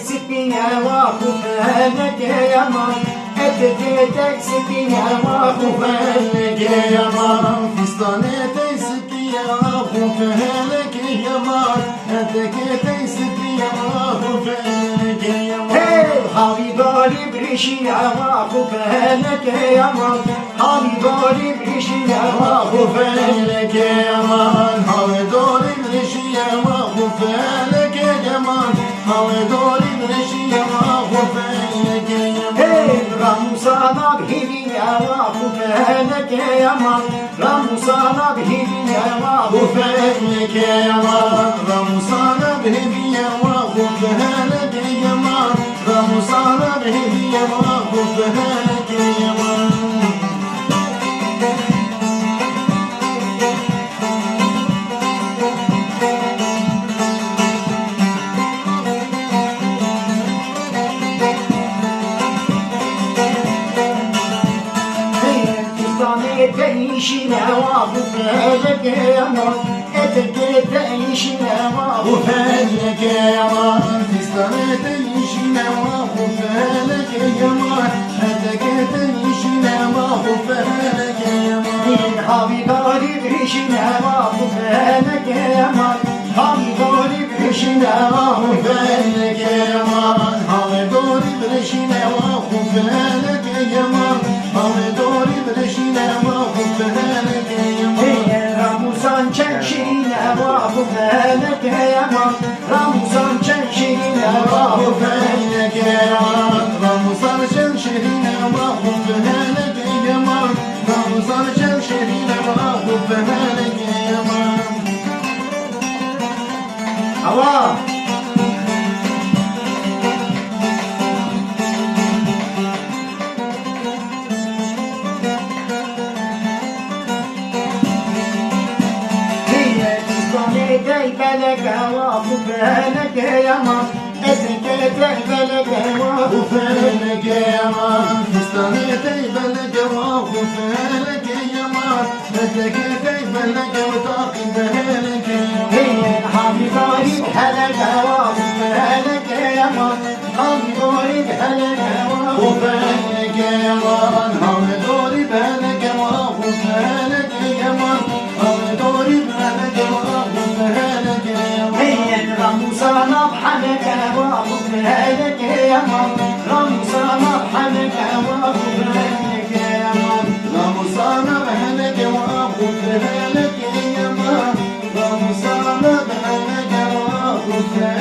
سكينة وخفانك يا مان أتكيتك سكينة وخفانك يا مان فستانتي سكينة وخفانك يا مان أتكيتي سكينة وخفانك يا مان حالي داري بريشينة وخفانك يا مان حالي داري بريشينة وخفانك يا مان حالي داري بريشينة وخفانك يا مان حالي داري بريشينة وخفانك يا مان رموسانا بهيبينة وخفانك يا مان رموسانا بهيبينة وخفانك يا مان رموسانا بهدية وخفانك يا مان رموسانا بهدية وخفانك يا مان تعيشنا وخفانك يا مان تعيشنا وخفانك يا مان فستانتيشنا وخفانك يا مان تعيشنا وخفانك يا مان حبي داري بريشنا وخفانك يا مان حبي داري بريشنا وخفانك يا مان حبي داري بريشنا وخفانك يا مان حبي داري بريشنا وخفانك يا مان رموزان چنشینا وخفانك يا مان رموزان چنشینا وخفانك يا مان رموزان چنشینا وخفانك يا مان رموزان چنشینا وخفانك يا مان الله بلك وخفانك يا مان أتكيتك بلك وخفانك يا مان فستانتي بلك وخفانك يا مان أتكيتك بلك وطاقي بهلك يا مان حامي ضارب حلك وخفانك يا مان حامي ضارب حلك وخفانك يا مان حامي ضارب حلك وخفانك يا مان حامي ضارب حلك وخفانك يا مان رموزانا بحلك وخفانك يا مان رموزانا بحلك وخفانك يا مان رموزانا بحلك وخفانك يا مان رموزانا بحلك وخفانك